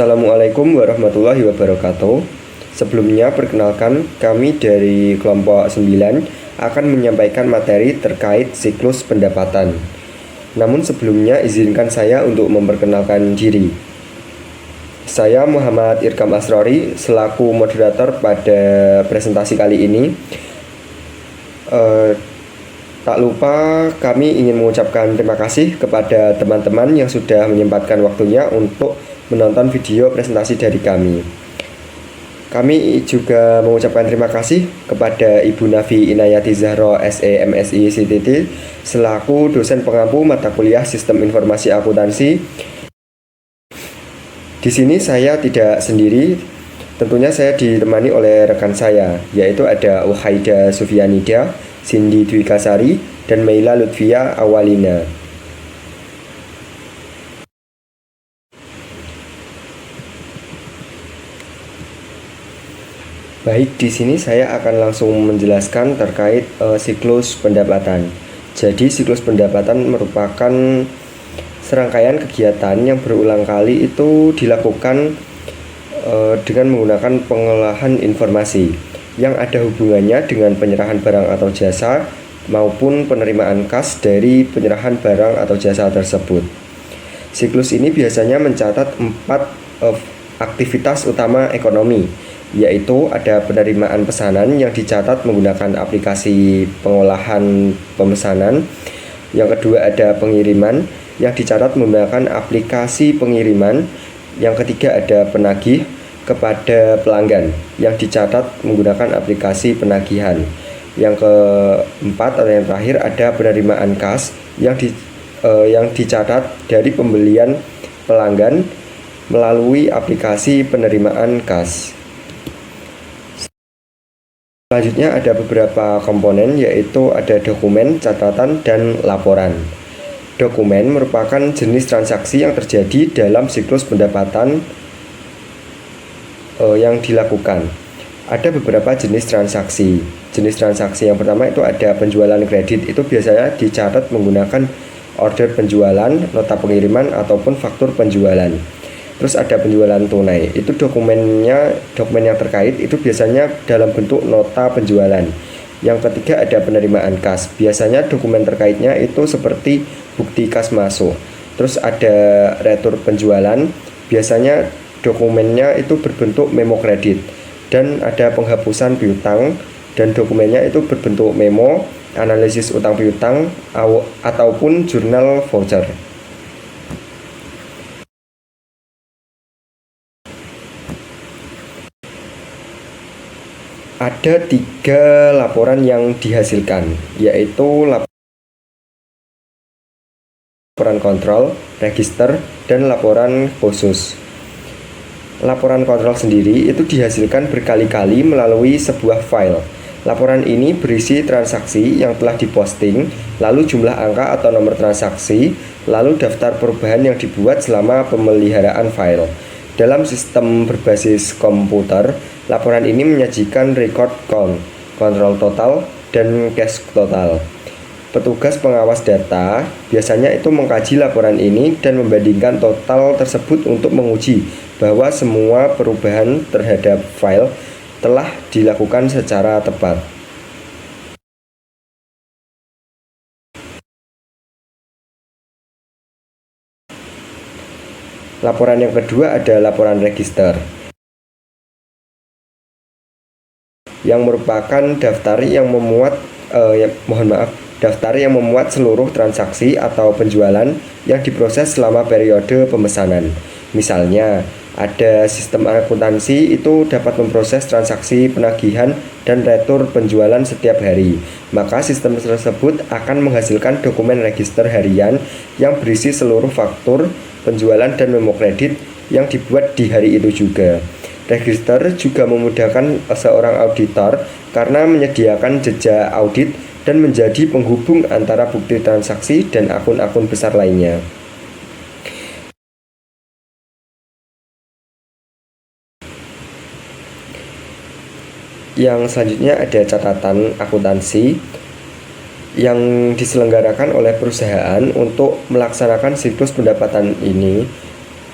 Assalamualaikum warahmatullahi wabarakatuh. Sebelumnya perkenalkan, kami dari kelompok 9 akan menyampaikan materi terkait siklus pendapatan. Namun sebelumnya izinkan saya untuk memperkenalkan diri. Saya Muhammad Irkam Asrori selaku moderator pada presentasi kali ini. Tak lupa kami ingin mengucapkan terima kasih kepada teman-teman yang sudah menyempatkan waktunya untuk menonton video presentasi dari kami. Kami juga mengucapkan terima kasih kepada Ibu Nafi Inayati Zahro SE MSI CTT selaku dosen pengampu mata kuliah Sistem Informasi Akuntansi. Di sini saya tidak sendiri, tentunya saya ditemani oleh rekan saya, yaitu ada Uhaida Sufianida, Cindy Dwi Kasari, dan Meila Lutfia Awalina. Baik, di sini saya akan langsung menjelaskan terkait siklus pendapatan. Jadi siklus pendapatan merupakan serangkaian kegiatan yang berulang kali itu dilakukan dengan menggunakan pengolahan informasi yang ada hubungannya dengan penyerahan barang atau jasa maupun penerimaan kas dari penyerahan barang atau jasa tersebut. Siklus ini biasanya mencatat 4 aktivitas utama ekonomi, yaitu ada penerimaan pesanan yang dicatat menggunakan aplikasi pengolahan pemesanan. Yang kedua ada pengiriman yang dicatat menggunakan aplikasi pengiriman. Yang ketiga ada penagih kepada pelanggan yang dicatat menggunakan aplikasi penagihan. Yang keempat atau yang terakhir ada penerimaan kas yang dicatat dari pembelian pelanggan melalui aplikasi penerimaan kas. Selanjutnya ada beberapa komponen, yaitu ada dokumen, catatan, dan laporan. Dokumen merupakan jenis transaksi yang terjadi dalam siklus pendapatan yang dilakukan. Ada beberapa jenis transaksi. Jenis transaksi yang pertama itu ada penjualan kredit, itu biasanya dicatat menggunakan order penjualan, nota pengiriman, ataupun faktur penjualan. Terus ada penjualan tunai, itu dokumen yang terkait itu biasanya dalam bentuk nota penjualan. Yang ketiga ada penerimaan kas, biasanya dokumen terkaitnya itu seperti bukti kas masuk. Terus ada retur penjualan, biasanya dokumennya itu berbentuk memo kredit. Dan ada penghapusan piutang, dan dokumennya itu berbentuk memo, analisis utang piutang, ataupun jurnal voucher. Ada 3 laporan yang dihasilkan, yaitu laporan kontrol, register, dan laporan khusus. Laporan kontrol sendiri itu dihasilkan berkali-kali melalui sebuah file. Laporan ini berisi transaksi yang telah diposting, lalu jumlah angka atau nomor transaksi, lalu daftar perubahan yang dibuat selama pemeliharaan file. Dalam sistem berbasis komputer, laporan ini menyajikan record count, kontrol total, dan cash total. Petugas pengawas data biasanya itu mengkaji laporan ini dan membandingkan total tersebut untuk menguji bahwa semua perubahan terhadap file telah dilakukan secara tepat. Laporan yang kedua ada laporan register, yang merupakan daftar yang memuat seluruh transaksi atau penjualan yang diproses selama periode pemesanan. Misalnya, ada sistem akuntansi itu dapat memproses transaksi penagihan dan retur penjualan setiap hari. Maka sistem tersebut akan menghasilkan dokumen register harian yang berisi seluruh faktur, penjualan, dan memo kredit yang dibuat di hari itu juga. Register juga memudahkan seorang auditor karena menyediakan jejak audit dan menjadi penghubung antara bukti transaksi dan akun-akun besar lainnya. Yang selanjutnya ada catatan akuntansi yang diselenggarakan oleh perusahaan untuk melaksanakan siklus pendapatan ini.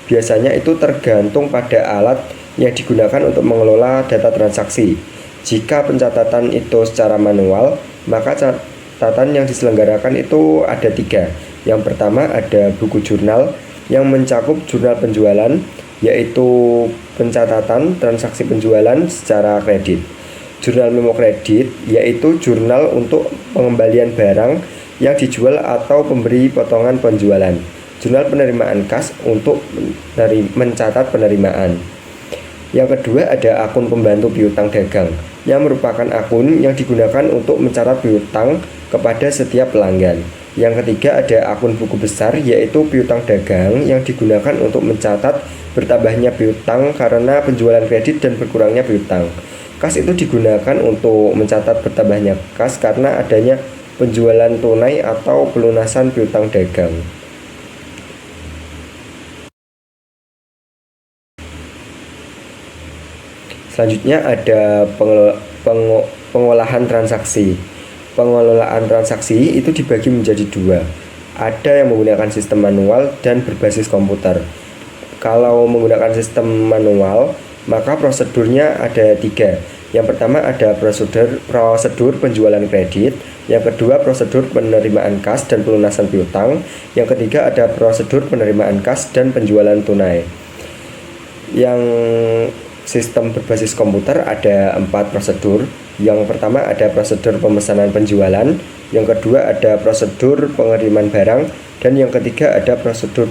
biasanya itu tergantung pada alat yang digunakan untuk mengelola data transaksi. Jika pencatatan itu secara manual, maka catatan yang diselenggarakan itu ada 3. Yang pertama ada buku jurnal yang mencakup jurnal penjualan, yaitu pencatatan transaksi penjualan secara kredit. Jurnal memo kredit yaitu jurnal untuk pengembalian barang yang dijual atau pemberi potongan penjualan. Jurnal penerimaan kas untuk mencatat penerimaan. Yang kedua ada akun pembantu piutang dagang yang merupakan akun yang digunakan untuk mencatat piutang kepada setiap pelanggan. Yang ketiga ada akun buku besar yaitu piutang dagang yang digunakan untuk mencatat bertambahnya piutang karena penjualan kredit dan berkurangnya piutang. Kas itu digunakan untuk mencatat bertambahnya kas karena adanya penjualan tunai atau pelunasan piutang dagang. Selanjutnya ada pengolahan transaksi. Pengelolaan transaksi itu dibagi menjadi 2. Ada yang menggunakan sistem manual dan berbasis komputer. Kalau menggunakan sistem manual, maka prosedurnya ada 3. Yang pertama ada prosedur penjualan kredit. Yang kedua prosedur penerimaan kas dan pelunasan piutang. Yang ketiga ada prosedur penerimaan kas dan penjualan tunai. Yang sistem berbasis komputer ada 4 prosedur. Yang pertama ada prosedur pemesanan penjualan, yang kedua ada prosedur pengiriman barang, dan yang ketiga ada prosedur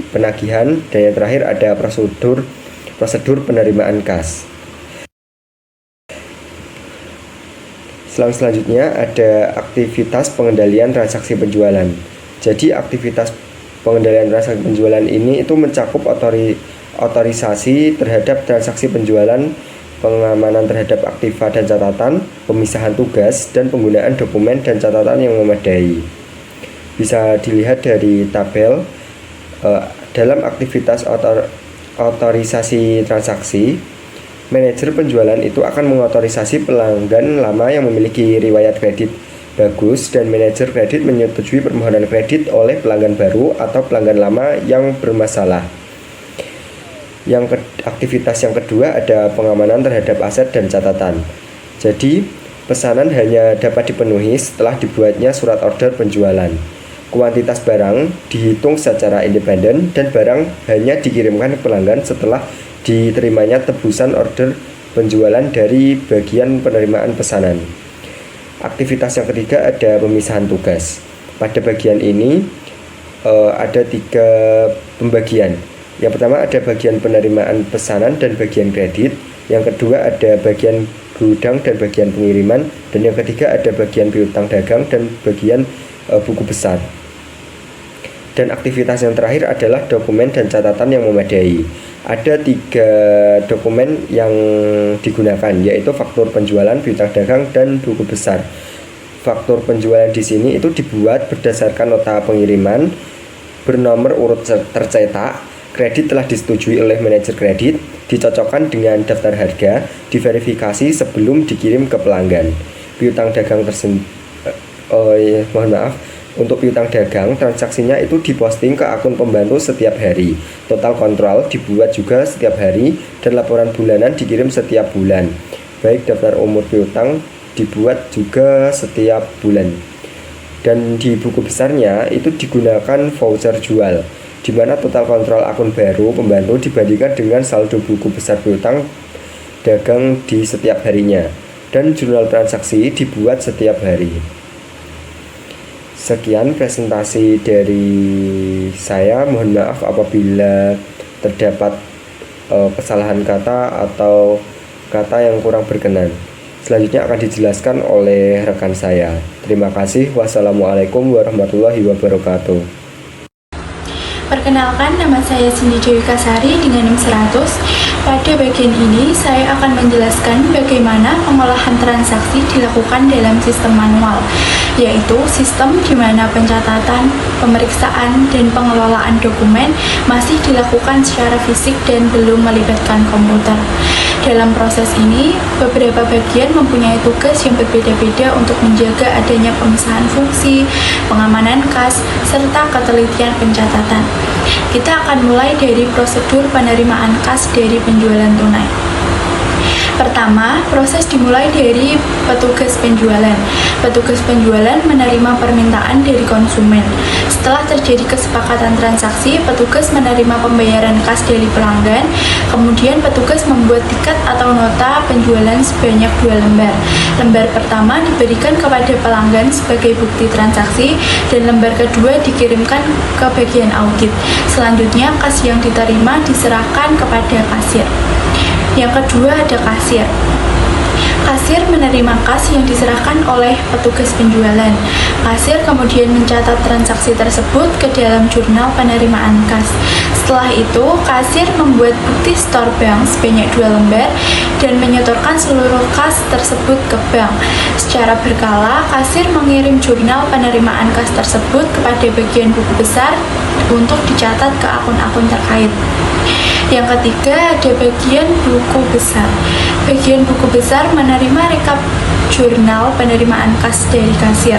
penagihan, dan yang terakhir ada prosedur penerimaan kas. Selanjutnya ada aktivitas pengendalian transaksi penjualan. Jadi aktivitas pengendalian transaksi penjualan ini itu mencakup otorisasi terhadap transaksi penjualan, pengamanan terhadap aktiva dan catatan, pemisahan tugas, dan penggunaan dokumen dan catatan yang memadai. Bisa dilihat dari tabel. Dalam aktivitas otorisasi transaksi, manajer penjualan itu akan mengotorisasi pelanggan lama yang memiliki riwayat kredit bagus, dan manajer kredit menyetujui permohonan kredit oleh pelanggan baru atau pelanggan lama yang bermasalah. Aktivitas yang kedua ada pengamanan terhadap aset dan catatan. Jadi, pesanan hanya dapat dipenuhi setelah dibuatnya surat order penjualan. Kuantitas barang dihitung secara independen dan barang hanya dikirimkan ke pelanggan setelah diterimanya tebusan order penjualan dari bagian penerimaan pesanan. Aktivitas yang ketiga ada pemisahan tugas. Pada bagian ini ada 3 pembagian. Yang pertama ada bagian penerimaan pesanan dan bagian kredit. Yang kedua ada bagian gudang dan bagian pengiriman. Dan yang ketiga ada bagian piutang dagang dan bagian buku besar. Dan aktivitas yang terakhir adalah dokumen dan catatan yang memadai. Ada 3 dokumen yang digunakan, yaitu faktur penjualan, piutang dagang, dan buku besar. Faktur penjualan di sini itu dibuat berdasarkan nota pengiriman bernomor urut tercetak. Kredit telah disetujui oleh manajer kredit, dicocokkan dengan daftar harga, diverifikasi sebelum dikirim ke pelanggan. Piutang dagang untuk piutang dagang, transaksinya itu diposting ke akun pembantu setiap hari. Total kontrol dibuat juga setiap hari, dan laporan bulanan dikirim setiap bulan. Baik daftar umur piutang dibuat juga setiap bulan. Dan di buku besarnya itu digunakan voucher jual, di mana total kontrol akun baru pembantu dibandingkan dengan saldo buku besar piutang dagang di setiap harinya, dan jurnal transaksi dibuat setiap hari. Sekian presentasi dari saya. Mohon maaf apabila terdapat kesalahan kata atau kata yang kurang berkenan. Selanjutnya akan dijelaskan oleh rekan saya. Terima kasih. Wassalamualaikum warahmatullahi wabarakatuh. Perkenalkan, nama saya Cindy Dewi Kasari dengan NIM 100. Pada bagian ini, saya akan menjelaskan bagaimana pengolahan transaksi dilakukan dalam sistem manual, yaitu sistem di mana pencatatan, pemeriksaan, dan pengelolaan dokumen masih dilakukan secara fisik dan belum melibatkan komputer. Dalam proses ini, beberapa bagian mempunyai tugas yang berbeda-beda untuk menjaga adanya pemisahan fungsi, pengamanan kas, serta ketelitian pencatatan. Kita akan mulai dari prosedur penerimaan kas dari penjualan tunai. Pertama, proses dimulai dari petugas penjualan. Petugas penjualan menerima permintaan dari konsumen. Setelah terjadi kesepakatan transaksi, petugas menerima pembayaran kas dari pelanggan. Kemudian petugas membuat tiket atau nota penjualan sebanyak 2 lembar. Lembar pertama diberikan kepada pelanggan sebagai bukti transaksi dan lembar kedua dikirimkan ke bagian audit. Selanjutnya, kas yang diterima diserahkan kepada kasir. Yang kedua ada kasir. Kasir menerima kas yang diserahkan oleh petugas penjualan. Kasir kemudian mencatat transaksi tersebut ke dalam jurnal penerimaan kas. Setelah itu, kasir membuat bukti store bank sebanyak 2 lembar dan menyetorkan seluruh kas tersebut ke bank. Secara berkala, kasir mengirim jurnal penerimaan kas tersebut kepada bagian buku besar untuk dicatat ke akun-akun terkait. Yang ketiga ada bagian buku besar. Bagian buku besar menerima rekap jurnal penerimaan kas dari kasir.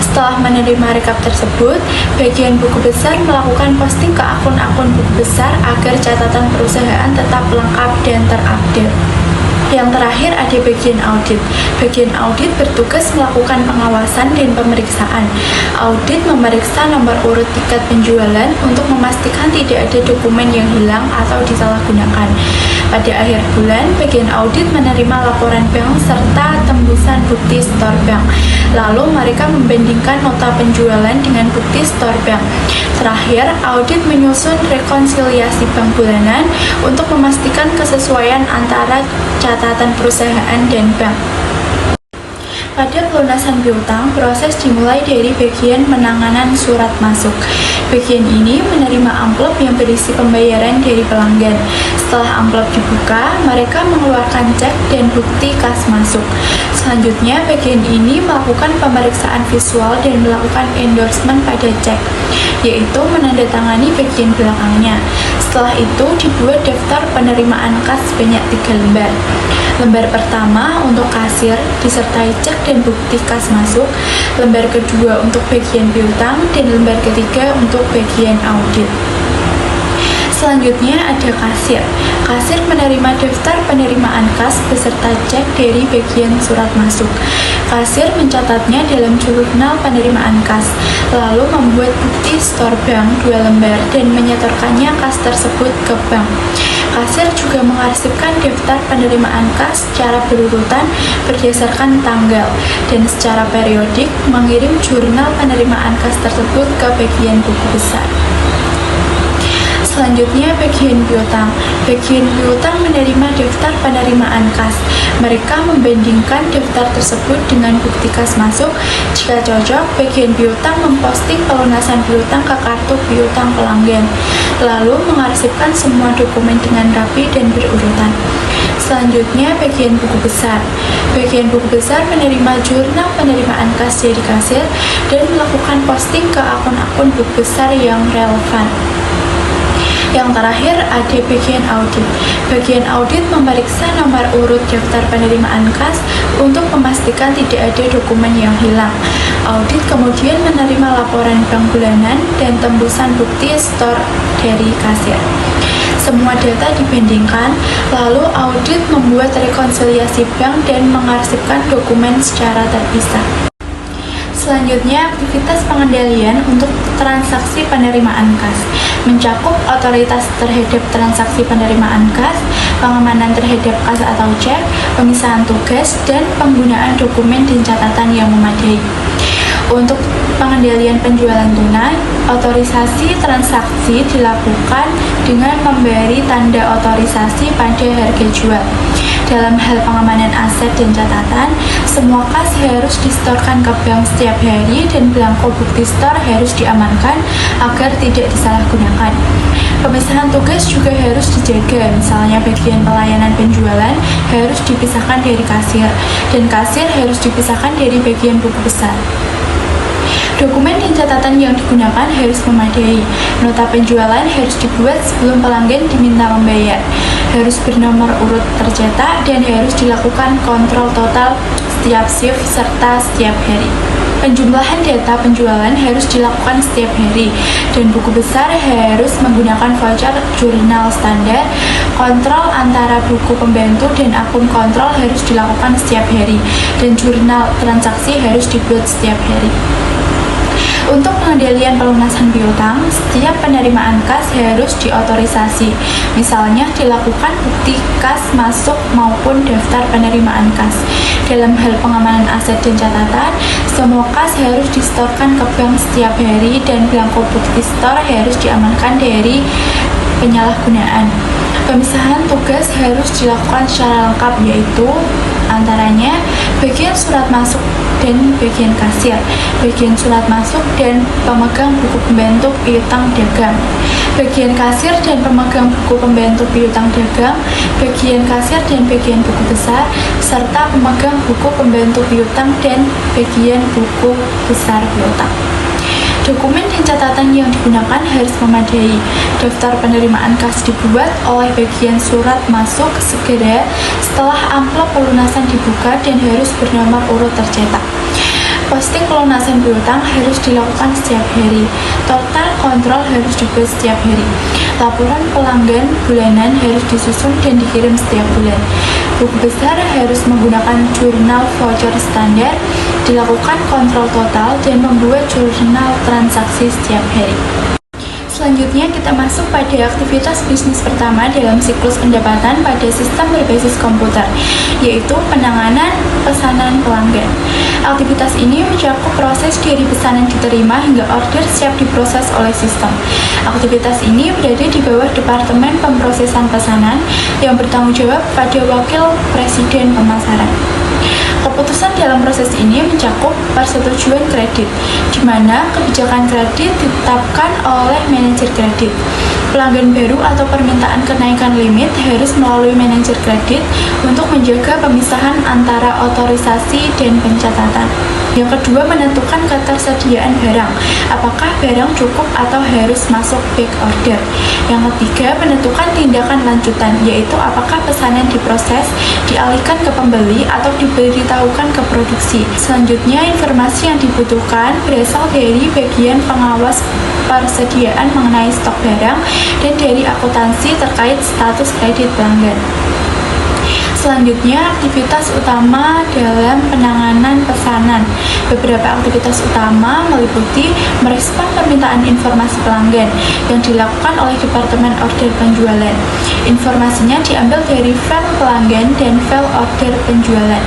Setelah menerima rekap tersebut, bagian buku besar melakukan posting ke akun-akun buku besar agar catatan perusahaan tetap lengkap dan terupdate. Yang terakhir ada bagian audit. Bagian audit bertugas melakukan pengawasan dan pemeriksaan. Audit memeriksa nomor urut tiket penjualan untuk memastikan tidak ada dokumen yang hilang atau disalahgunakan. Pada akhir bulan, bagian audit menerima laporan bank serta tembusan bukti store bank. Lalu mereka membandingkan nota penjualan dengan bukti store bank. Terakhir, audit menyusun rekonsiliasi bank bulanan untuk memastikan kesesuaian antara catatan perusahaan dan bank. Pada pelunasan piutang, proses dimulai dari bagian penanganan surat masuk. Bagian ini menerima amplop yang berisi pembayaran dari pelanggan. Setelah amplop dibuka, mereka mengeluarkan cek dan bukti kas masuk. Selanjutnya, bagian ini melakukan pemeriksaan visual dan melakukan endorsement pada cek, yaitu menandatangani bagian belakangnya. Setelah itu, dibuat daftar penerimaan kas sebanyak 3 lembar. Lembar pertama untuk kasir disertai cek dan bukti kas masuk, lembar kedua untuk bagian piutang, dan lembar ketiga untuk bagian audit. Selanjutnya ada kasir. Kasir menerima daftar penerimaan kas beserta cek dari bagian surat masuk. Kasir mencatatnya dalam jurnal penerimaan kas, lalu membuat bukti store bank 2 lembar dan menyetorkannya kas tersebut ke bank. Kasir juga mengarsipkan daftar penerimaan kas secara berurutan berdasarkan tanggal dan secara periodik mengirim jurnal penerimaan kas tersebut ke bagian buku besar. Selanjutnya bagian piutang. Bagian piutang menerima daftar penerimaan kas. Mereka membandingkan daftar tersebut dengan bukti kas masuk. Jika cocok, bagian piutang memposting pelunasan piutang ke kartu piutang pelanggan, lalu mengarsipkan semua dokumen dengan rapi dan berurutan. Selanjutnya bagian buku besar. Bagian buku besar menerima jurnal penerimaan kas dari kasir dan melakukan posting ke akun-akun buku besar yang relevan. Yang terakhir ada bagian audit. Bagian audit memeriksa nomor urut daftar penerimaan kas untuk memastikan tidak ada dokumen yang hilang. Audit kemudian menerima laporan bank bulanan dan tembusan bukti store dari kasir. Semua data dibandingkan, lalu audit membuat rekonsiliasi bank dan mengarsipkan dokumen secara terpisah. Selanjutnya, aktivitas pengendalian untuk transaksi penerimaan kas mencakup otoritas terhadap transaksi penerimaan kas, pengamanan terhadap kas atau cek, pemisahan tugas, dan penggunaan dokumen dan catatan yang memadai. Untuk pengendalian penjualan tunai, otorisasi transaksi dilakukan dengan memberi tanda otorisasi pada harga jual. Dalam hal pengamanan aset dan catatan, semua kas harus disetorkan ke bank setiap hari dan belangko bukti store harus diamankan agar tidak disalahgunakan. Pemisahan tugas juga harus dijaga, misalnya bagian pelayanan penjualan harus dipisahkan dari kasir, dan kasir harus dipisahkan dari bagian buku besar. Dokumen dan catatan yang digunakan harus memadai. Nota penjualan harus dibuat sebelum pelanggan diminta membayar. harus bernomor urut tercetak, dan harus dilakukan kontrol total setiap shift serta setiap hari. Penjumlahan data penjualan harus dilakukan setiap hari, dan buku besar harus menggunakan voucher jurnal standar. Kontrol antara buku pembantu dan akun kontrol harus dilakukan setiap hari, dan jurnal transaksi harus dibuat setiap hari. Untuk pengendalian pelunasan piutang, setiap penerimaan kas harus diotorisasi. Misalnya dilakukan bukti kas masuk maupun daftar penerimaan kas. Dalam hal pengamanan aset dan catatan, semua kas harus disetorkan ke bank setiap hari, dan belangko bukti setor harus diamankan dari penyalahgunaan. Pemisahan tugas harus dilakukan secara lengkap, yaitu antaranya bagian surat masuk dan bagian kasir, bagian surat masuk dan pemegang buku pembantu piutang dagang, bagian kasir dan pemegang buku pembantu piutang dagang, bagian kasir dan bagian buku besar, serta pemegang buku pembantu piutang dan bagian buku besar piutang. Dokumen dan catatan yang digunakan harus memadai. Daftar penerimaan kas dibuat oleh bagian surat masuk segera setelah amplop pelunasan dibuka dan harus bernomor urut tercetak. Posting pelunasan piutang harus dilakukan setiap hari. Total kontrol harus dibuat setiap hari. Laporan pelanggan bulanan harus disusun dan dikirim setiap bulan. Buku besar harus menggunakan jurnal voucher standar, dilakukan kontrol total, dan membuat jurnal transaksi setiap hari. Selanjutnya kita masuk pada aktivitas bisnis pertama dalam siklus pendapatan pada sistem berbasis komputer, yaitu penanganan pesanan pelanggan. Aktivitas ini mencakup proses dari pesanan diterima hingga order siap diproses oleh sistem. Aktivitas ini berada di bawah Departemen Pemrosesan Pesanan yang bertanggung jawab pada Wakil Presiden Pemasaran. Keputusan dalam proses ini mencakup persetujuan kredit, di mana kebijakan kredit ditetapkan oleh manajer kredit. Pelanggan baru atau permintaan kenaikan limit harus melalui manajer kredit untuk menjaga pemisahan antara otorisasi dan pencatatan. Yang kedua, menentukan ketersediaan barang, apakah barang cukup atau harus masuk back order. Yang ketiga, menentukan tindakan lanjutan, yaitu apakah pesanan diproses, dialihkan ke pembeli, atau diberitahukan ke produksi. Selanjutnya, informasi yang dibutuhkan berasal dari bagian pengawas persediaan mengenai stok barang dan dari akuntansi terkait status kredit pelanggan. Selanjutnya, aktivitas utama dalam penanganan pesanan. Beberapa aktivitas utama meliputi merespon permintaan informasi pelanggan yang dilakukan oleh Departemen Order Penjualan. Informasinya diambil dari file pelanggan dan file order penjualan.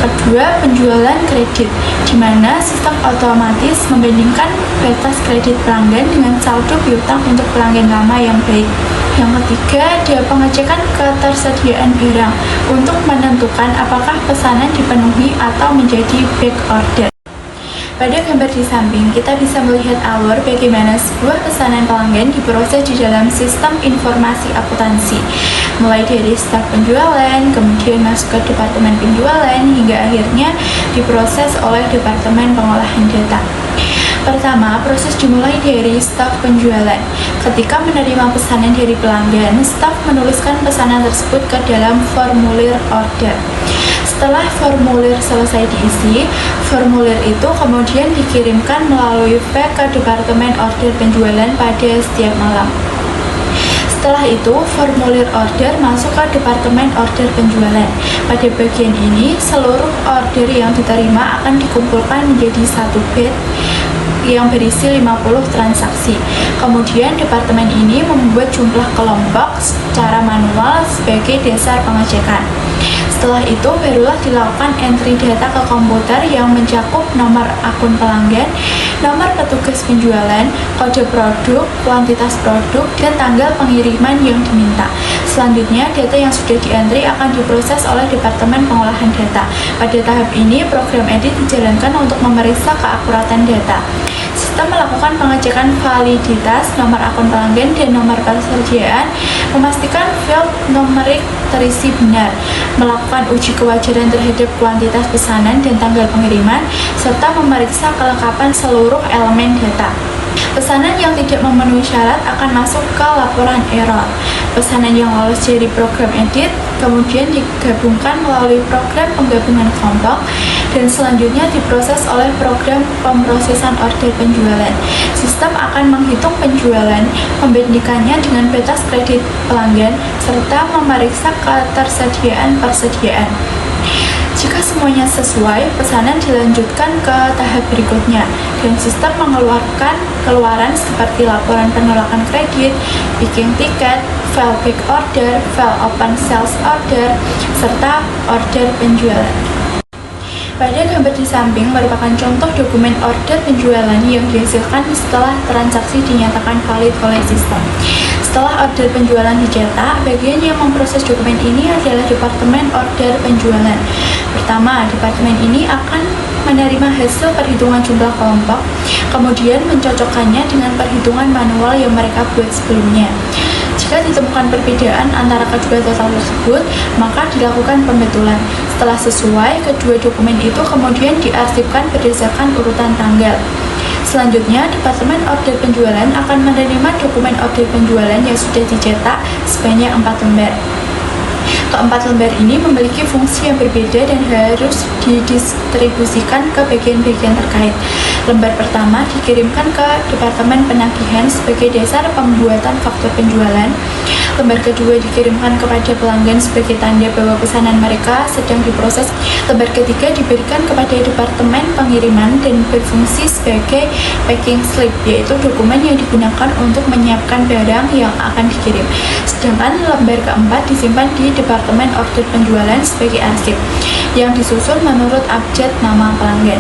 Kedua, penjualan kredit, di mana sistem otomatis membandingkan batas kredit pelanggan dengan saldo piutang untuk pelanggan lama yang baik. Yang ketiga, ada pengecekan ketersediaan barang untuk menentukan apakah pesanan dipenuhi atau menjadi back order. Pada gambar di samping, kita bisa melihat alur bagaimana sebuah pesanan pelanggan diproses di dalam sistem informasi akuntansi, mulai dari staf penjualan, kemudian masuk ke departemen penjualan, hingga akhirnya diproses oleh departemen pengolahan data. Pertama, proses dimulai dari staf penjualan. Ketika menerima pesanan dari pelanggan, staf menuliskan pesanan tersebut ke dalam formulir order. Setelah formulir selesai diisi, formulir itu kemudian dikirimkan melalui fax ke departemen order penjualan pada setiap malam. Setelah itu, formulir order masuk ke departemen order penjualan. Pada bagian ini, seluruh order yang diterima akan dikumpulkan menjadi satu batch yang berisi 50 transaksi. Kemudian departemen ini membuat jumlah kelompok secara manual sebagai dasar pengecekan. Setelah itu barulah dilakukan entry data ke komputer yang mencakup nomor akun pelanggan, nomor petugas penjualan, kode produk, kuantitas produk, dan tanggal pengiriman yang diminta. Selanjutnya, data yang sudah dientry akan diproses oleh Departemen Pengolahan Data. Pada tahap ini, program edit dijalankan untuk memeriksa keakuratan data. Sistem melakukan pengecekan validitas nomor akun pelanggan dan nomor persediaan, memastikan field numerik terisi benar, melakukan uji kewajaran terhadap kuantitas pesanan dan tanggal pengiriman, serta memeriksa kelengkapan seluruh elemen data. Pesanan yang tidak memenuhi syarat akan masuk ke laporan error. pesanan yang lolos dari program edit, kemudian digabungkan melalui program penggabungan kelompok, dan selanjutnya diproses oleh program pemrosesan order penjualan. Sistem akan menghitung penjualan, membandingkannya dengan batas kredit pelanggan, serta memeriksa ketersediaan persediaan. Jika semuanya sesuai, pesanan dilanjutkan ke tahap berikutnya, dan sistem mengeluarkan keluaran seperti laporan penolakan kredit, picking tiket, file back order, file open sales order, serta order penjualan. Pada gambar di samping merupakan contoh dokumen order penjualan yang dihasilkan setelah transaksi dinyatakan valid oleh sistem. Setelah order penjualan dicetak, bagian yang memproses dokumen ini adalah Departemen Order Penjualan. Pertama, departemen ini akan menerima hasil perhitungan jumlah kelompok, kemudian mencocokkannya dengan perhitungan manual yang mereka buat sebelumnya. Jika ditemukan perbedaan antara kedua total tersebut, maka dilakukan pembetulan. Setelah sesuai, kedua dokumen itu kemudian diarsipkan berdasarkan urutan tanggal. Selanjutnya, Departemen Order Penjualan akan menerima dokumen order penjualan yang sudah dicetak sebanyak 4 lembar. Keempat lembar ini memiliki fungsi yang berbeda dan harus didistribusikan ke bagian-bagian terkait. Lembar pertama dikirimkan ke Departemen Penagihan sebagai dasar pembuatan faktur penjualan. Lembar kedua dikirimkan kepada pelanggan sebagai tanda bahwa pesanan mereka sedang diproses. Lembar ketiga diberikan kepada Departemen Pengiriman dan berfungsi sebagai packing slip, yaitu dokumen yang digunakan untuk menyiapkan barang yang akan dikirim. Sedangkan lembar keempat disimpan di Departemen Order Penjualan sebagai arsip, yang disusun menurut abjad nama pelanggan.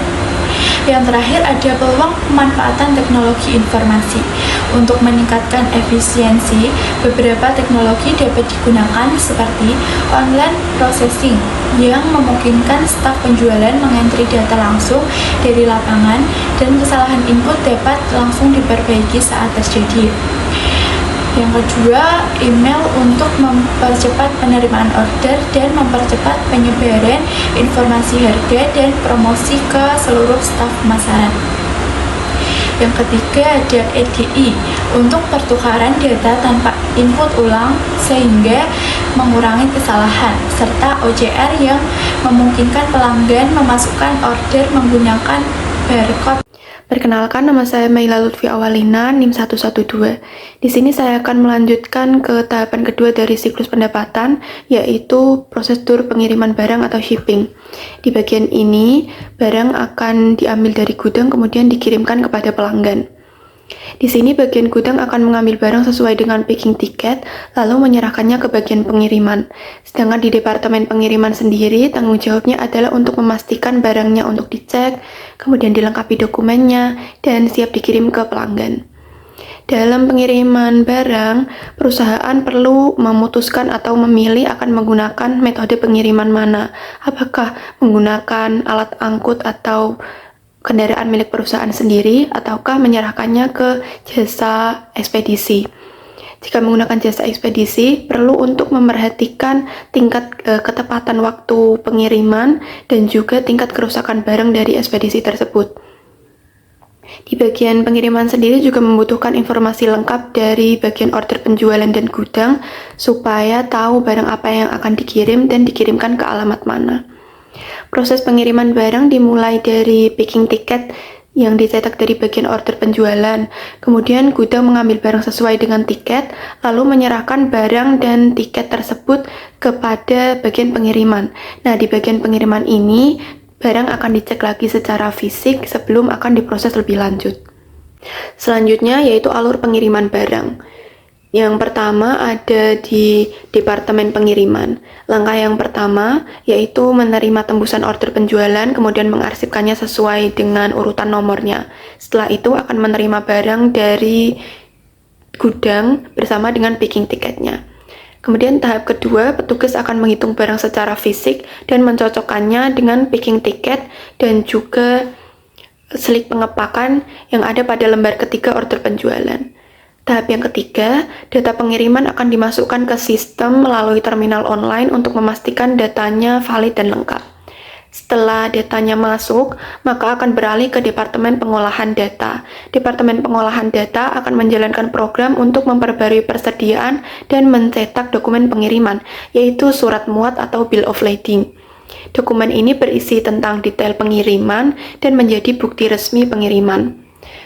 Yang terakhir ada peluang pemanfaatan teknologi informasi. Untuk meningkatkan efisiensi, beberapa teknologi dapat digunakan seperti online processing yang memungkinkan staf penjualan mengentri data langsung dari lapangan dan kesalahan input dapat langsung diperbaiki saat terjadi. Yang kedua, email untuk mempercepat penerimaan order dan mempercepat penyebaran informasi harga dan promosi ke seluruh staf pemasaran. Yang ketiga ada EDI untuk pertukaran data tanpa input ulang sehingga mengurangi kesalahan, serta OCR yang memungkinkan pelanggan memasukkan order menggunakan barcode. Perkenalkan, nama saya Maila Lutfi Awalina, NIM 112. Di sini saya akan melanjutkan ke tahapan kedua dari siklus pendapatan, yaitu prosedur pengiriman barang atau shipping. Di bagian ini, barang akan diambil dari gudang kemudian dikirimkan kepada pelanggan. Di sini bagian gudang akan mengambil barang sesuai dengan packing tiket, lalu menyerahkannya ke bagian pengiriman. Sedangkan di Departemen Pengiriman sendiri, tanggung jawabnya adalah untuk memastikan barangnya untuk dicek, kemudian dilengkapi dokumennya, dan siap dikirim ke pelanggan. Dalam pengiriman barang, perusahaan perlu memutuskan atau memilih akan menggunakan metode pengiriman mana. Apakah menggunakan alat angkut atau kendaraan milik perusahaan sendiri, ataukah menyerahkannya ke jasa ekspedisi. Jika menggunakan jasa ekspedisi, perlu untuk memperhatikan tingkat ketepatan waktu pengiriman dan juga tingkat kerusakan barang dari ekspedisi tersebut. Di bagian pengiriman sendiri juga membutuhkan informasi lengkap dari bagian order penjualan dan gudang supaya tahu barang apa yang akan dikirim dan dikirimkan ke alamat mana. Proses pengiriman barang dimulai dari packing tiket yang dicetak dari bagian order penjualan. Kemudian gudang mengambil barang sesuai dengan tiket, lalu menyerahkan barang dan tiket tersebut kepada bagian pengiriman. Nah, di bagian pengiriman ini, barang akan dicek lagi secara fisik sebelum akan diproses lebih lanjut. Selanjutnya yaitu alur pengiriman barang. Yang pertama ada di Departemen Pengiriman. Langkah yang pertama yaitu menerima tembusan order penjualan, kemudian mengarsipkannya sesuai dengan urutan nomornya. Setelah itu akan menerima barang dari gudang bersama dengan packing tiketnya. Kemudian tahap kedua, petugas akan menghitung barang secara fisik dan mencocokkannya dengan packing tiket dan juga slip pengepakan yang ada pada lembar ketiga order penjualan. Tahap yang ketiga, data pengiriman akan dimasukkan ke sistem melalui terminal online untuk memastikan datanya valid dan lengkap. Setelah datanya masuk, maka akan beralih ke Departemen Pengolahan Data. Departemen Pengolahan Data akan menjalankan program untuk memperbarui persediaan dan mencetak dokumen pengiriman, yaitu surat muat atau Bill of Lading. Dokumen ini berisi tentang detail pengiriman dan menjadi bukti resmi pengiriman.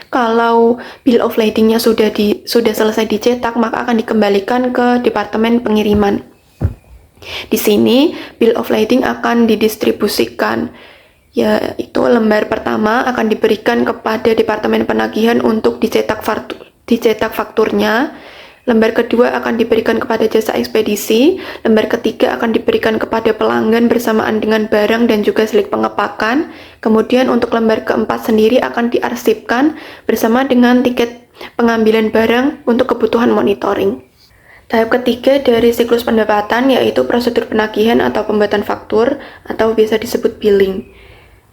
Kalau Bill of Lading-nya sudah selesai dicetak, maka akan dikembalikan ke Departemen Pengiriman. Di sini, Bill of Lading akan didistribusikan, yaitu lembar pertama akan diberikan kepada Departemen Penagihan untuk dicetak fakturnya, lembar kedua akan diberikan kepada jasa ekspedisi, lembar ketiga akan diberikan kepada pelanggan bersamaan dengan barang dan juga slip pengepakan, kemudian untuk lembar keempat sendiri akan diarsipkan bersama dengan tiket pengambilan barang untuk kebutuhan monitoring. Tahap ketiga dari siklus pendapatan yaitu prosedur penagihan atau pembuatan faktur atau biasa disebut billing.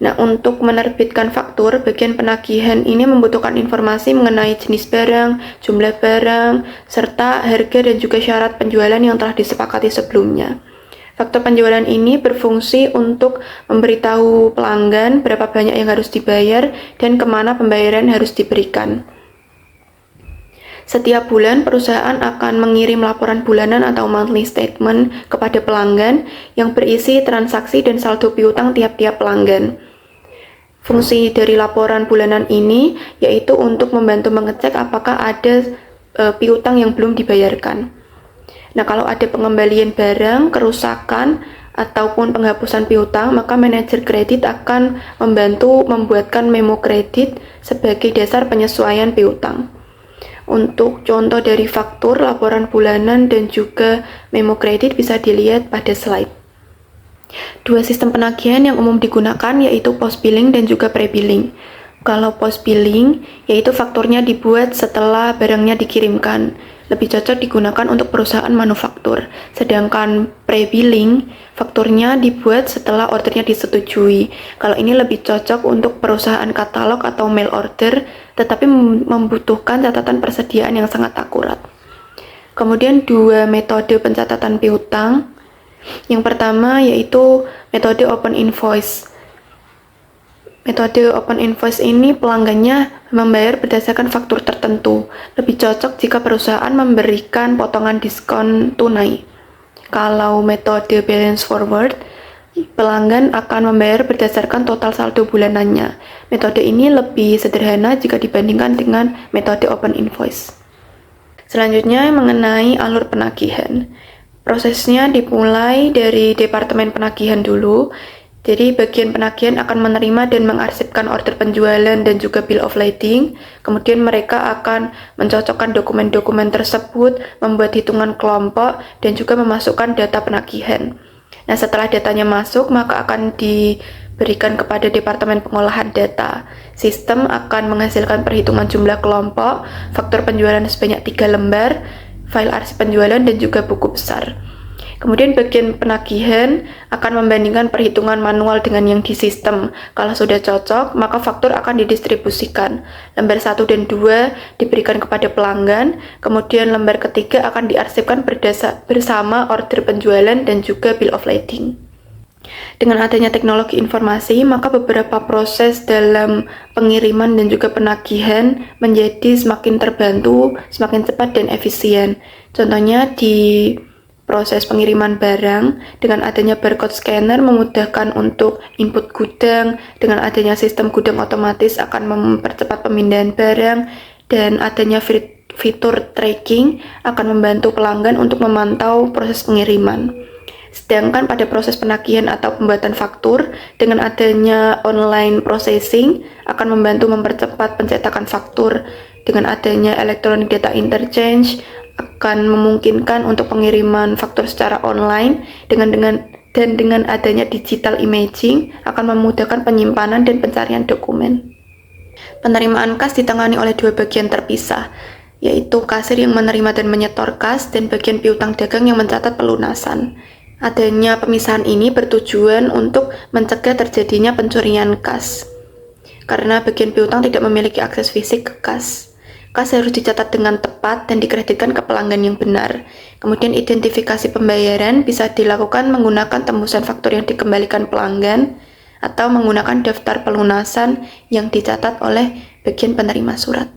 Nah, untuk menerbitkan faktur, bagian penagihan ini membutuhkan informasi mengenai jenis barang, jumlah barang, serta harga dan juga syarat penjualan yang telah disepakati sebelumnya. Faktur penjualan ini berfungsi untuk memberitahu pelanggan berapa banyak yang harus dibayar dan kemana pembayaran harus diberikan. Setiap bulan, perusahaan akan mengirim laporan bulanan atau monthly statement kepada pelanggan yang berisi transaksi dan saldo piutang tiap-tiap pelanggan. Fungsi dari laporan bulanan ini yaitu untuk membantu mengecek apakah ada piutang yang belum dibayarkan. Nah, kalau ada pengembalian barang, kerusakan, ataupun penghapusan piutang, maka manajer kredit akan membantu membuatkan memo kredit sebagai dasar penyesuaian piutang. Untuk contoh dari faktur, laporan bulanan, dan juga memo kredit bisa dilihat pada slide. Dua sistem penagihan yang umum digunakan yaitu post billing dan juga pre-billing. Kalau post billing, yaitu fakturnya dibuat setelah barangnya dikirimkan. Lebih cocok digunakan untuk perusahaan manufaktur. Sedangkan pre-billing, fakturnya dibuat setelah ordernya disetujui. Kalau ini lebih cocok untuk perusahaan katalog atau mail order, tetapi membutuhkan catatan persediaan yang sangat akurat. Kemudian dua metode pencatatan piutang. Yang pertama yaitu metode open invoice. Metode open invoice ini pelanggannya membayar berdasarkan faktur tertentu. Lebih cocok jika perusahaan memberikan potongan diskon tunai. Kalau metode balance forward, pelanggan akan membayar berdasarkan total saldo bulanannya. Metode ini lebih sederhana jika dibandingkan dengan metode open invoice. Selanjutnya mengenai alur penagihan. Prosesnya dimulai dari Departemen Penagihan dulu. Jadi bagian penagihan akan menerima dan mengarsipkan order penjualan dan juga bill of lading. Kemudian mereka akan mencocokkan dokumen-dokumen tersebut, membuat hitungan kelompok, dan juga memasukkan data penagihan. Nah, setelah datanya masuk, maka akan diberikan kepada Departemen Pengolahan Data. Sistem akan menghasilkan perhitungan jumlah kelompok, faktur penjualan sebanyak 3 lembar, file arsip penjualan, dan juga buku besar. Kemudian bagian penagihan akan membandingkan perhitungan manual dengan yang di sistem. Kalau sudah cocok, maka faktur akan didistribusikan. Lembar 1 dan 2 diberikan kepada pelanggan, kemudian lembar ketiga akan diarsipkan bersama order penjualan dan juga bill of lading. Dengan adanya teknologi informasi, maka beberapa proses dalam pengiriman dan juga penagihan menjadi semakin terbantu, semakin cepat dan efisien. Contohnya di proses pengiriman barang, dengan adanya barcode scanner memudahkan untuk input gudang, dengan adanya sistem gudang otomatis akan mempercepat pemindahan barang, dan adanya fitur tracking akan membantu pelanggan untuk memantau proses pengiriman. Sedangkan pada proses penagihan atau pembuatan faktur, dengan adanya online processing akan membantu mempercepat pencetakan faktur. Dengan adanya electronic data interchange akan memungkinkan untuk pengiriman faktur secara online, dengan adanya digital imaging akan memudahkan penyimpanan dan pencarian dokumen. Penerimaan kas ditangani oleh dua bagian terpisah, yaitu kasir yang menerima dan menyetor kas dan bagian piutang dagang yang mencatat pelunasan. Adanya pemisahan ini bertujuan untuk mencegah terjadinya pencurian kas, karena bagian piutang tidak memiliki akses fisik ke kas. Kas harus dicatat dengan tepat dan dikreditkan ke pelanggan yang benar. Kemudian identifikasi pembayaran bisa dilakukan menggunakan tembusan faktur yang dikembalikan pelanggan, atau menggunakan daftar pelunasan yang dicatat oleh bagian penerima surat.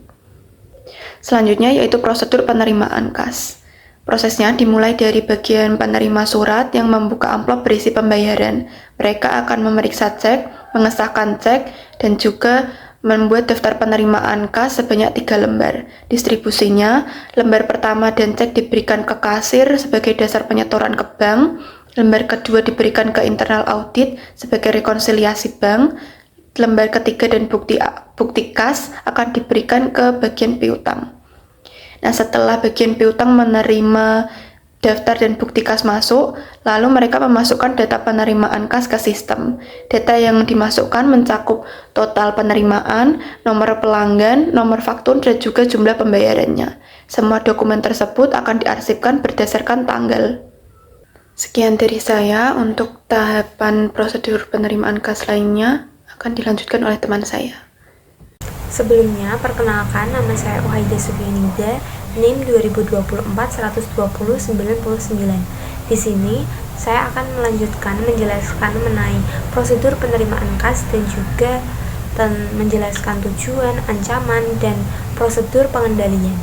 Selanjutnya yaitu prosedur penerimaan kas. Prosesnya dimulai dari bagian penerima surat yang membuka amplop berisi pembayaran. Mereka akan memeriksa cek, mengesahkan cek, dan juga membuat daftar penerimaan kas sebanyak 3 lembar. Distribusinya, lembar pertama dan cek diberikan ke kasir sebagai dasar penyetoran ke bank, lembar kedua diberikan ke internal audit sebagai rekonsiliasi bank, lembar ketiga dan bukti kas akan diberikan ke bagian piutang. Nah, setelah bagian piutang menerima daftar dan bukti kas masuk, lalu mereka memasukkan data penerimaan kas ke sistem. Data yang dimasukkan mencakup total penerimaan, nomor pelanggan, nomor faktur, dan juga jumlah pembayarannya. Semua dokumen tersebut akan diarsipkan berdasarkan tanggal. Sekian dari saya. Untuk tahapan prosedur penerimaan kas lainnya akan dilanjutkan oleh teman saya. Sebelumnya, perkenalkan, nama saya Wahida Subianida, NIM 2024-120-99. Di sini, saya akan menjelaskan mengenai prosedur penerimaan kas dan juga menjelaskan tujuan, ancaman, dan prosedur pengendalian.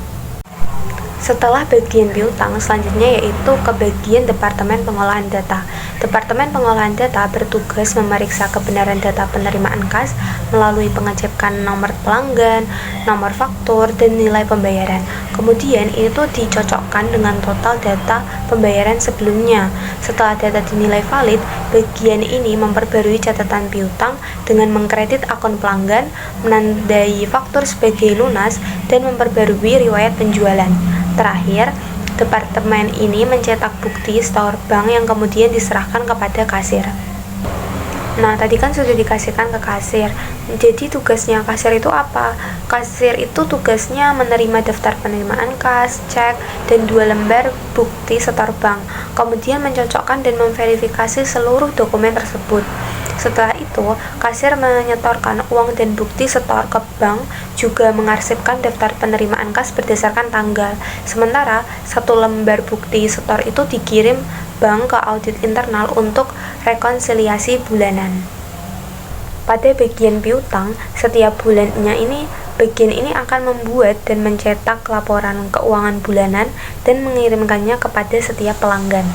Setelah bagian piutang, selanjutnya yaitu ke bagian Departemen Pengolahan Data. Departemen Pengolahan Data bertugas memeriksa kebenaran data penerimaan kas melalui pengecekan nomor pelanggan, nomor faktur, dan nilai pembayaran. Kemudian itu dicocokkan dengan total data pembayaran sebelumnya. Setelah data dinilai valid, bagian ini memperbarui catatan piutang dengan mengkredit akun pelanggan, menandai faktur sebagai lunas, dan memperbarui riwayat penjualan. Terakhir, departemen ini mencetak bukti store bank yang kemudian diserahkan kepada kasir. Nah, tadi kan sudah dikasihkan ke kasir. Jadi tugasnya kasir itu apa? Kasir itu tugasnya menerima daftar penerimaan kas, cek, dan 2 lembar bukti store bank. Kemudian mencocokkan dan memverifikasi seluruh dokumen tersebut. Setelah itu, kasir menyetorkan uang dan bukti setor ke bank, juga mengarsipkan daftar penerimaan kas berdasarkan tanggal. Sementara, 1 lembar bukti setor itu dikirim bank ke audit internal untuk rekonsiliasi bulanan. Pada bagian piutang, setiap bulannya bagian ini akan membuat dan mencetak laporan keuangan bulanan dan mengirimkannya kepada setiap pelanggan.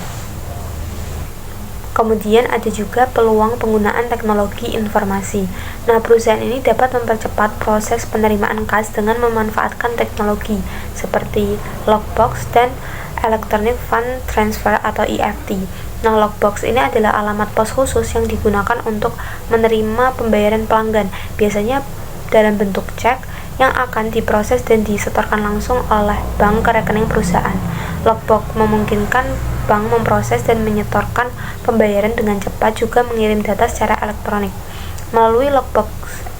Kemudian ada juga peluang penggunaan teknologi informasi. Nah, perusahaan ini dapat mempercepat proses penerimaan kas dengan memanfaatkan teknologi seperti lockbox dan Electronic Fund Transfer atau EFT. Nah, lockbox ini adalah alamat pos khusus yang digunakan untuk menerima pembayaran pelanggan, biasanya dalam bentuk cek yang akan diproses dan disetorkan langsung oleh bank ke rekening perusahaan. Lockbox memungkinkan bank memproses dan menyetorkan pembayaran dengan cepat, juga mengirim data secara elektronik. Melalui lockbox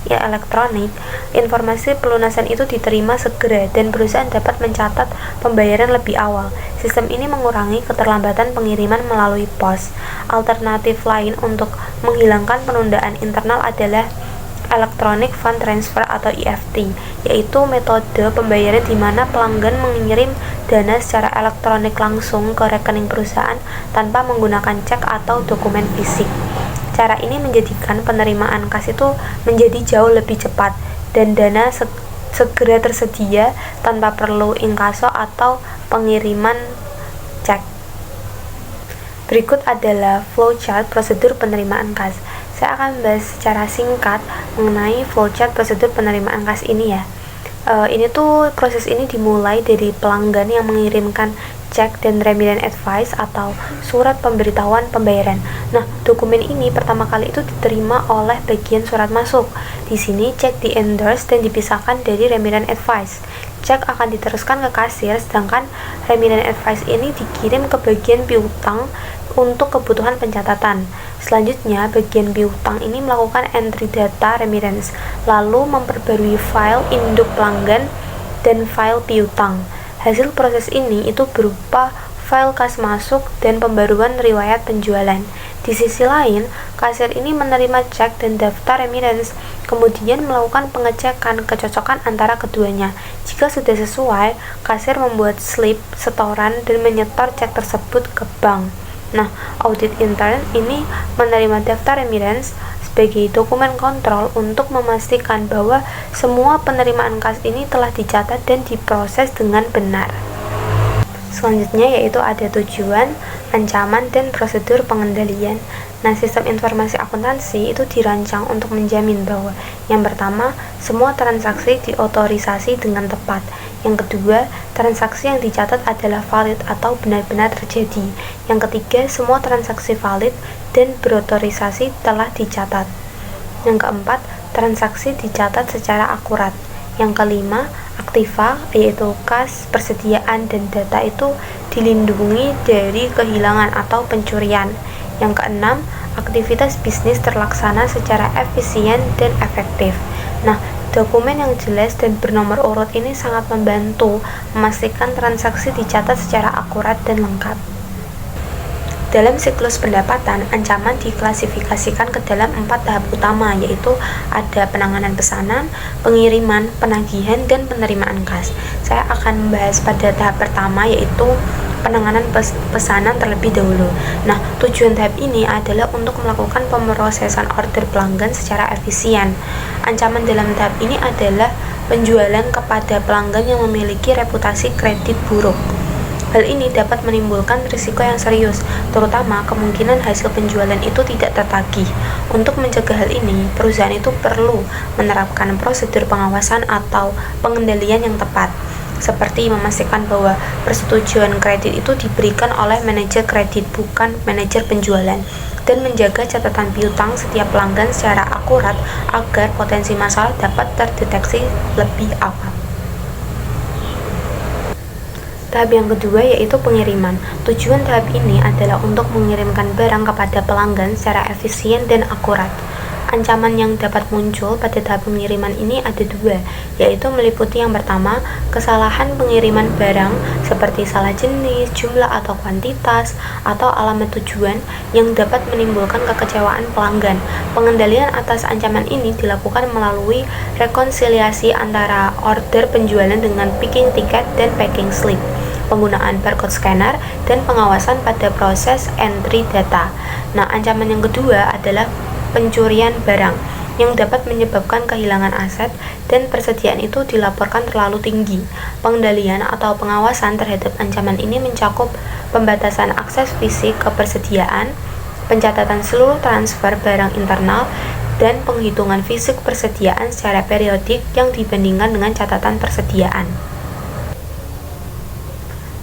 elektronik, informasi pelunasan itu diterima segera dan perusahaan dapat mencatat pembayaran lebih awal. Sistem ini mengurangi keterlambatan pengiriman melalui pos. Alternatif lain untuk menghilangkan penundaan internal adalah Electronic Fund Transfer atau EFT, yaitu metode pembayaran di mana pelanggan mengirim dana secara elektronik langsung ke rekening perusahaan tanpa menggunakan cek atau dokumen fisik. Cara ini menjadikan penerimaan kas itu menjadi jauh lebih cepat dan dana segera tersedia tanpa perlu inkaso atau pengiriman cek. Berikut adalah flowchart prosedur penerimaan kas. Saya akan bahas secara singkat mengenai flowchart prosedur penerimaan kas ini ya. Proses ini dimulai dari pelanggan yang mengirimkan cek dan remittance advice atau surat pemberitahuan pembayaran. Nah, dokumen ini pertama kali itu diterima oleh bagian surat masuk. Di sini cek di-endorse dan dipisahkan dari remittance advice. Cek akan diteruskan ke kasir, sedangkan remittance advice ini dikirim ke bagian piutang untuk kebutuhan pencatatan. Selanjutnya, bagian piutang ini melakukan entry data remittance, lalu memperbarui file induk pelanggan dan file piutang. Hasil proses ini itu berupa file kas masuk dan pembaruan riwayat penjualan. Di sisi lain, kasir ini menerima cek dan daftar remittance, kemudian melakukan pengecekan kecocokan antara keduanya. Jika sudah sesuai, kasir membuat slip setoran dan menyetor cek tersebut ke bank. Nah, audit intern ini menerima daftar remittance sebagai dokumen kontrol untuk memastikan bahwa semua penerimaan kas ini telah dicatat dan diproses dengan benar. Selanjutnya yaitu ada tujuan, ancaman, dan prosedur pengendalian. Nah, sistem informasi akuntansi itu dirancang untuk menjamin bahwa yang pertama, semua transaksi diotorisasi dengan tepat. Yang kedua, transaksi yang dicatat adalah valid atau benar-benar terjadi. Yang ketiga, semua transaksi valid dan berotorisasi telah dicatat. Yang keempat, transaksi dicatat secara akurat. Yang kelima, aktiva yaitu kas, persediaan, dan data itu dilindungi dari kehilangan atau pencurian. Yang keenam, aktivitas bisnis terlaksana secara efisien dan efektif. Nah, dokumen yang jelas dan bernomor urut ini sangat membantu memastikan transaksi dicatat secara akurat dan lengkap. Dalam siklus pendapatan, ancaman diklasifikasikan ke dalam 4 tahap utama, yaitu ada penanganan pesanan, pengiriman, penagihan, dan penerimaan kas. Saya akan membahas pada tahap pertama, yaitu penanganan pesanan terlebih dahulu. Nah, tujuan tahap ini adalah untuk melakukan pemrosesan order pelanggan secara efisien. Ancaman dalam tahap ini adalah penjualan kepada pelanggan yang memiliki reputasi kredit buruk. Hal ini dapat menimbulkan risiko yang serius, terutama kemungkinan hasil penjualan itu tidak tertagih. Untuk mencegah hal ini, perusahaan itu perlu menerapkan prosedur pengawasan atau pengendalian yang tepat, seperti memastikan bahwa persetujuan kredit itu diberikan oleh manajer kredit, bukan manajer penjualan, dan menjaga catatan piutang setiap pelanggan secara akurat agar potensi masalah dapat terdeteksi lebih awal. Tahap yang kedua yaitu pengiriman. Tujuan tahap ini adalah untuk mengirimkan barang kepada pelanggan secara efisien dan akurat. Ancaman yang dapat muncul pada tahap pengiriman ini ada dua, yaitu meliputi yang pertama, kesalahan pengiriman barang seperti salah jenis, jumlah atau kuantitas, atau alamat tujuan yang dapat menimbulkan kekecewaan pelanggan. Pengendalian atas ancaman ini dilakukan melalui rekonsiliasi antara order penjualan dengan picking tiket dan packing slip, penggunaan barcode scanner, dan pengawasan pada proses entry data. Nah, ancaman yang kedua adalah pencurian barang yang dapat menyebabkan kehilangan aset dan persediaan itu dilaporkan terlalu tinggi. Pengendalian atau pengawasan terhadap ancaman ini mencakup pembatasan akses fisik ke persediaan, pencatatan seluruh transfer barang internal, dan penghitungan fisik persediaan secara periodik yang dibandingkan dengan catatan persediaan.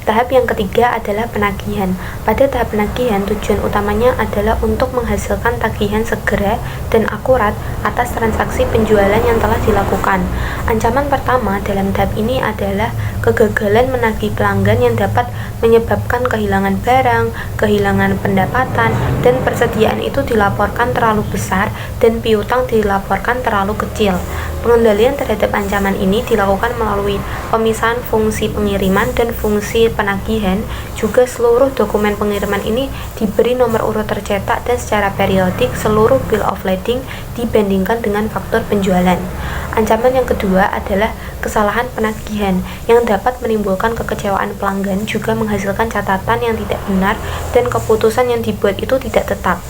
Tahap yang ketiga adalah penagihan. Pada tahap penagihan, tujuan utamanya adalah untuk menghasilkan tagihan segera dan akurat atas transaksi penjualan yang telah dilakukan. Ancaman pertama dalam tahap ini adalah kegagalan menagih pelanggan yang dapat menyebabkan kehilangan barang, kehilangan pendapatan, dan persediaan itu dilaporkan terlalu besar dan piutang dilaporkan terlalu kecil. Pengendalian terhadap ancaman ini dilakukan melalui pemisahan fungsi pengiriman dan fungsi penagihan. Juga seluruh dokumen pengiriman ini diberi nomor urut tercetak dan secara periodik seluruh bill of lading dibandingkan dengan faktur penjualan. Ancaman yang kedua adalah kesalahan penagihan yang dapat menimbulkan kekecewaan pelanggan, juga menghasilkan catatan yang tidak benar dan keputusan yang dibuat itu tidak tetap.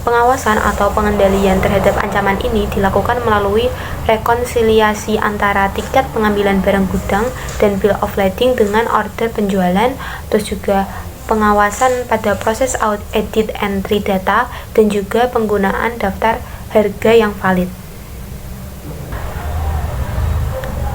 Pengawasan atau pengendalian terhadap ancaman ini dilakukan melalui rekonsiliasi antara tiket pengambilan barang gudang dan bill of lading dengan order penjualan, terus juga pengawasan pada proses edit entry data, dan juga penggunaan daftar harga yang valid.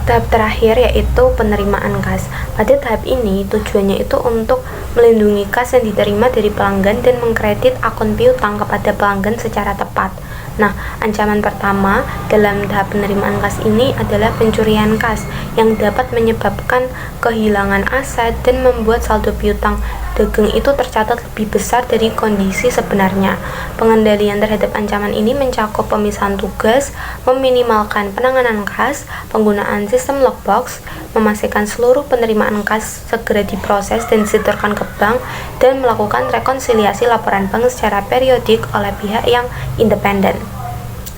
Tahap terakhir yaitu penerimaan kas. Pada tahap ini tujuannya itu untuk melindungi kas yang diterima dari pelanggan dan mengkredit akun piutang kepada pelanggan secara tepat. Nah, ancaman pertama dalam tahap penerimaan kas ini adalah pencurian kas yang dapat menyebabkan kehilangan aset dan membuat saldo piutang dagang itu tercatat lebih besar dari kondisi sebenarnya. Pengendalian terhadap ancaman ini mencakup pemisahan tugas, meminimalkan penanganan kas, penggunaan sistem lockbox, memastikan seluruh penerimaan kas segera diproses dan disetorkan ke bank, dan melakukan rekonsiliasi laporan bank secara periodik oleh pihak yang independen.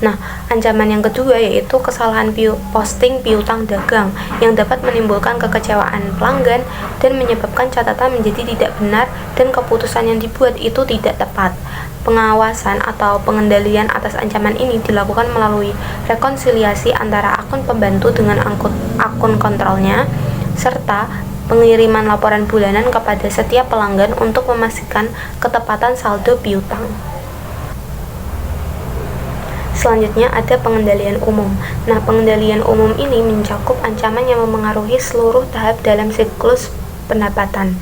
Nah, ancaman yang kedua yaitu kesalahan posting piutang dagang yang dapat menimbulkan kekecewaan pelanggan dan menyebabkan catatan menjadi tidak benar dan keputusan yang dibuat itu tidak tepat. Pengawasan atau pengendalian atas ancaman ini dilakukan melalui rekonsiliasi antara akun pembantu dengan akun kontrolnya, serta pengiriman laporan bulanan kepada setiap pelanggan untuk memastikan ketepatan saldo piutang. Selanjutnya ada pengendalian umum. Nah, pengendalian umum ini mencakup ancaman yang memengaruhi seluruh tahap dalam siklus pendapatan.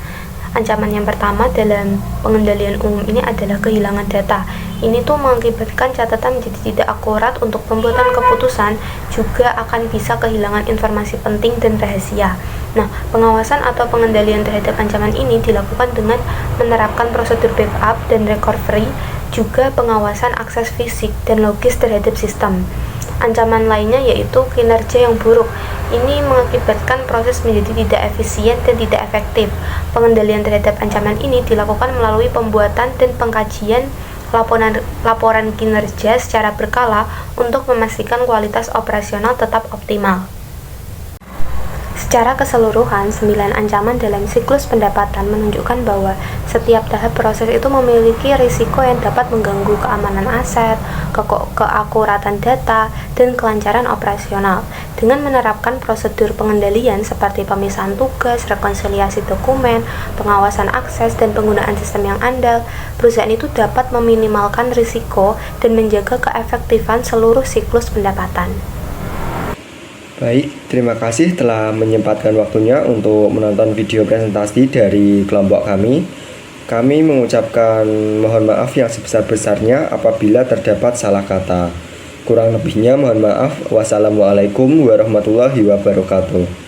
Ancaman yang pertama dalam pengendalian umum ini adalah kehilangan data. Ini tuh mengakibatkan catatan menjadi tidak akurat untuk pembuatan keputusan, juga akan bisa kehilangan informasi penting dan rahasia. Nah, pengawasan atau pengendalian terhadap ancaman ini dilakukan dengan menerapkan prosedur backup dan recovery, juga pengawasan akses fisik dan logis terhadap sistem. Ancaman lainnya yaitu kinerja yang buruk. Ini mengakibatkan proses menjadi tidak efisien dan tidak efektif. Pengendalian terhadap ancaman ini dilakukan melalui pembuatan dan pengkajian laporan kinerja secara berkala untuk memastikan kualitas operasional tetap optimal. Secara keseluruhan, 9 ancaman dalam siklus pendapatan menunjukkan bahwa setiap tahap proses itu memiliki risiko yang dapat mengganggu keamanan aset, keakuratan data, dan kelancaran operasional. Dengan menerapkan prosedur pengendalian seperti pemisahan tugas, rekonsiliasi dokumen, pengawasan akses, dan penggunaan sistem yang andal, perusahaan itu dapat meminimalkan risiko dan menjaga keefektifan seluruh siklus pendapatan. Baik, terima kasih telah menyempatkan waktunya untuk menonton video presentasi dari kelompok kami. Kami mengucapkan mohon maaf yang sebesar-besarnya apabila terdapat salah kata. Kurang lebihnya mohon maaf. Wassalamualaikum warahmatullahi wabarakatuh.